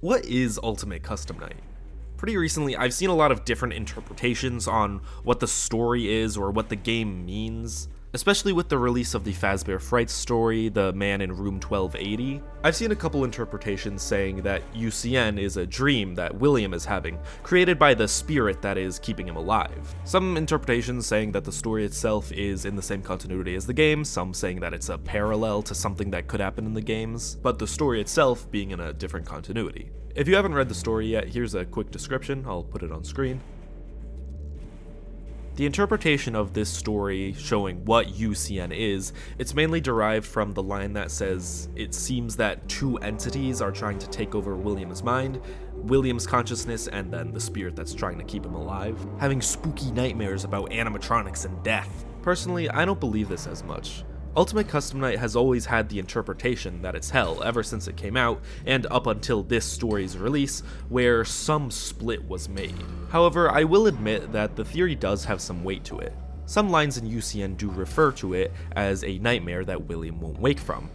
What is Ultimate Custom Night? Pretty recently, I've seen a lot of different interpretations on what the story is or what the game means, especially with the release of the Fazbear Fright story, The Man in Room 1280. I've seen a couple interpretations saying that UCN is a dream that William is having, created by the spirit that is keeping him alive. Some interpretations saying that the story itself is in the same continuity as the game, some saying that it's a parallel to something that could happen in the games, but the story itself being in a different continuity. If you haven't read the story yet, here's a quick description, I'll put it on screen. The interpretation of this story showing what UCN is, it's mainly derived from the line that says, it seems that two entities are trying to take over William's mind, William's consciousness, and then the spirit that's trying to keep him alive, having spooky nightmares about animatronics and death. Personally, I don't believe this as much. Ultimate Custom Night has always had the interpretation that it's hell ever since it came out, and up until this story's release, where some split was made. However, I will admit that the theory does have some weight to it. Some lines in UCN do refer to it as a nightmare that William won't wake from.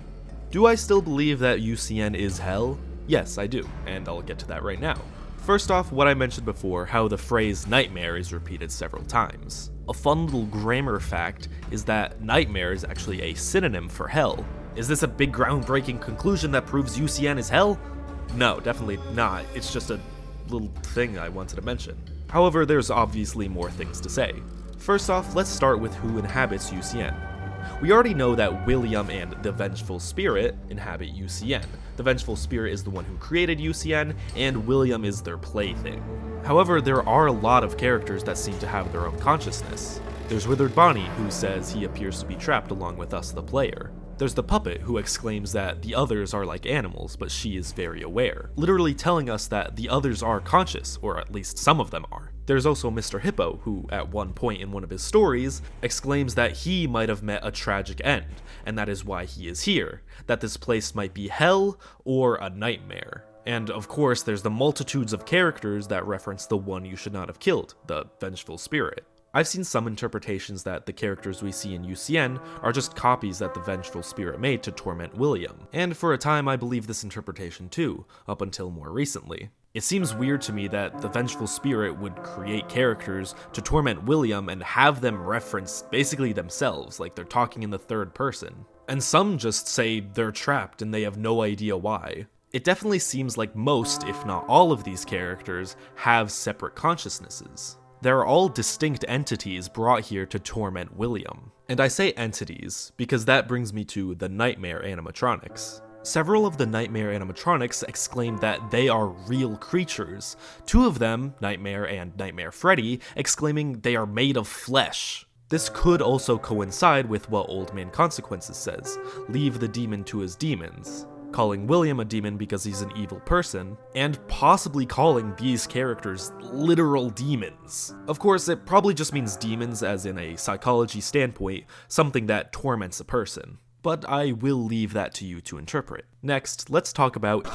Do I still believe that UCN is hell? Yes, I do, and I'll get to that right now. First off, what I mentioned before, how the phrase nightmare is repeated several times. A fun little grammar fact is that nightmare is actually a synonym for hell. Is this a big groundbreaking conclusion that proves UCN is hell? No, definitely not. It's just a little thing I wanted to mention. However, there's obviously more things to say. First off, let's start with who inhabits UCN. We already know that William and the Vengeful Spirit inhabit UCN. The Vengeful Spirit is the one who created UCN, and William is their plaything. However, there are a lot of characters that seem to have their own consciousness. There's Withered Bonnie, who says he appears to be trapped along with us, the player. There's the puppet, who exclaims that the others are like animals, but she is very aware, literally telling us that the others are conscious, or at least some of them are. There's also Mr. Hippo, who at one point in one of his stories exclaims that he might have met a tragic end, and that is why he is here, that this place might be hell or a nightmare. And of course, there's the multitudes of characters that reference the one you should not have killed, the Vengeful Spirit. I've seen some interpretations that the characters we see in UCN are just copies that the Vengeful Spirit made to torment William, and for a time I believed this interpretation too, up until more recently. It seems weird to me that the Vengeful Spirit would create characters to torment William and have them reference basically themselves, like they're talking in the third person. And some just say they're trapped and they have no idea why. It definitely seems like most, if not all of these characters, have separate consciousnesses. They're all distinct entities brought here to torment William. And I say entities, because that brings me to the Nightmare animatronics. Several of the Nightmare animatronics exclaim that they are real creatures. Two of them, Nightmare and Nightmare Freddy, exclaiming they are made of flesh. This could also coincide with what Old Man Consequences says, leave the demon to his demons, calling William a demon because he's an evil person, and possibly calling these characters literal demons. Of course, it probably just means demons as in a psychology standpoint, something that torments a person. But I will leave that to you to interpret. Next, let's talk about...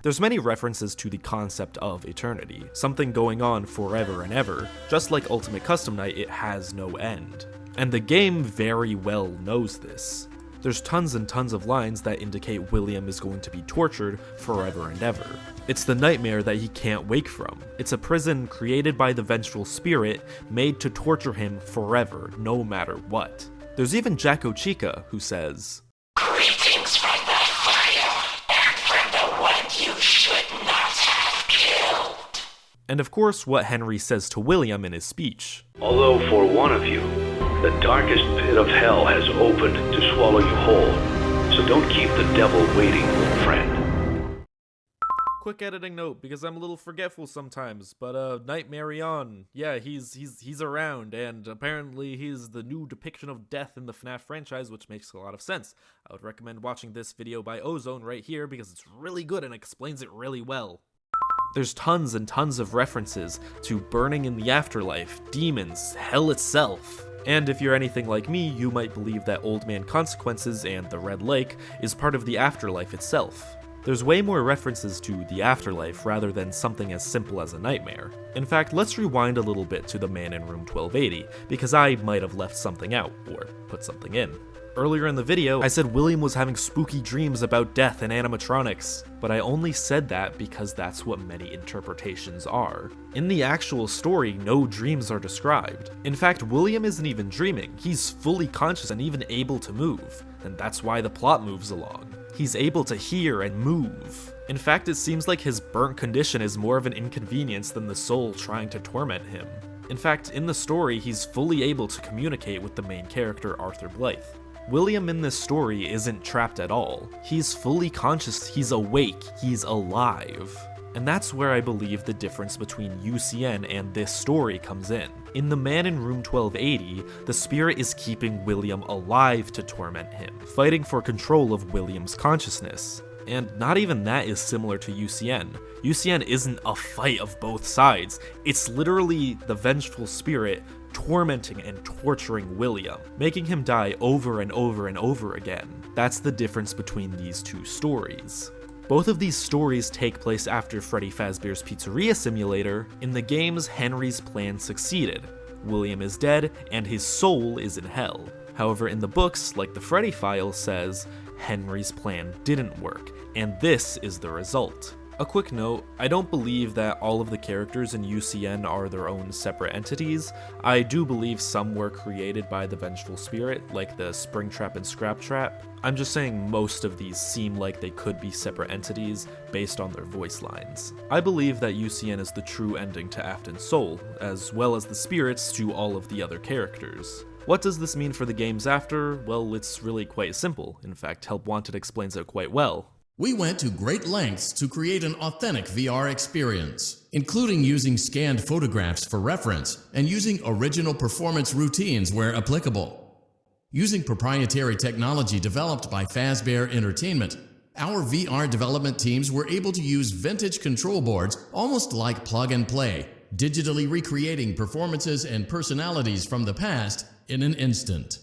There's many references to the concept of eternity, something going on forever and ever. Just like Ultimate Custom Night, it has no end. And the game very well knows this. There's tons and tons of lines that indicate William is going to be tortured forever and ever. It's the nightmare that he can't wake from. It's a prison created by the Vengeful Spirit, made to torture him forever, no matter what. There's even Jacko Chica, who says, "Greetings from the fire, and from the one you should not have killed." And of course, what Henry says to William in his speech. "Although for one of you, the darkest pit of hell has opened to swallow you whole, so don't keep the devil waiting, friend." Quick editing note, because I'm a little forgetful sometimes, but Nightmare on, yeah, he's around, and apparently he's the new depiction of death in the FNaF franchise, which makes a lot of sense. I would recommend watching this video by Ozone right here, because it's really good and explains it really well. There's tons and tons of references to burning in the afterlife, demons, hell itself. And if you're anything like me, you might believe that Old Man Consequences and the Red Lake is part of the afterlife itself. There's way more references to the afterlife rather than something as simple as a nightmare. In fact, let's rewind a little bit to The Man in Room 1280, because I might have left something out, or put something in. Earlier in the video, I said William was having spooky dreams about death and animatronics, but I only said that because that's what many interpretations are. In the actual story, no dreams are described. In fact, William isn't even dreaming, he's fully conscious and even able to move, and that's why the plot moves along. He's able to hear and move. In fact, it seems like his burnt condition is more of an inconvenience than the soul trying to torment him. In fact, in the story, he's fully able to communicate with the main character, Arthur Blythe. William in this story isn't trapped at all. He's fully conscious, he's awake, he's alive. And that's where I believe the difference between UCN and this story comes in. In The Man in Room 1280, the spirit is keeping William alive to torment him, fighting for control of William's consciousness. And not even that is similar to UCN. UCN isn't a fight of both sides, it's literally the vengeful spirit tormenting and torturing William, making him die over and over and over again. That's the difference between these two stories. Both of these stories take place after Freddy Fazbear's Pizzeria Simulator. In the games, Henry's plan succeeded. William is dead, and his soul is in hell. However, in the books, like the Freddy file says, Henry's plan didn't work, and this is the result. A quick note, I don't believe that all of the characters in UCN are their own separate entities. I do believe some were created by the Vengeful Spirit, like the Springtrap and Scraptrap. I'm just saying most of these seem like they could be separate entities based on their voice lines. I believe that UCN is the true ending to Afton's soul, as well as the spirits to all of the other characters. What does this mean for the games after? Well, it's really quite simple. In fact, Help Wanted explains it quite well. We went to great lengths to create an authentic VR experience, including using scanned photographs for reference and using original performance routines where applicable. Using proprietary technology developed by Fazbear Entertainment, our VR development teams were able to use vintage control boards almost like plug and play, digitally recreating performances and personalities from the past in an instant.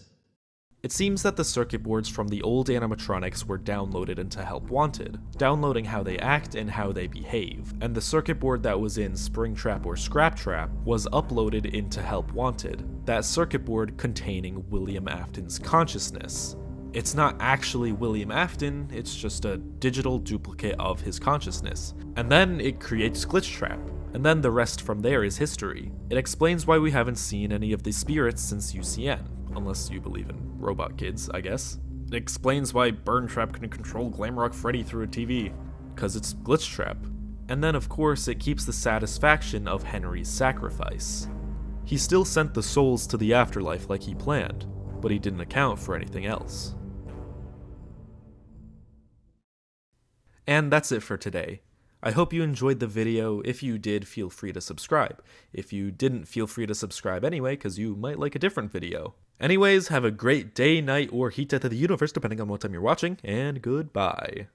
It seems that the circuit boards from the old animatronics were downloaded into Help Wanted, downloading how they act and how they behave, and the circuit board that was in Springtrap or Scraptrap was uploaded into Help Wanted, that circuit board containing William Afton's consciousness. It's not actually William Afton, it's just a digital duplicate of his consciousness. And then it creates Glitchtrap, and then the rest from there is history. It explains why we haven't seen any of the spirits since UCN. Unless you believe in robot kids, I guess. It explains why Burntrap can control Glamrock Freddy through a TV, because it's Glitchtrap. And then of course it keeps the satisfaction of Henry's sacrifice. He still sent the souls to the afterlife like he planned, but he didn't account for anything else. And that's it for today. I hope you enjoyed the video. If you did, feel free to subscribe. If you didn't, feel free to subscribe anyway, because you might like a different video. Anyways, have a great day, night, or heat death of the universe, depending on what time you're watching, and goodbye.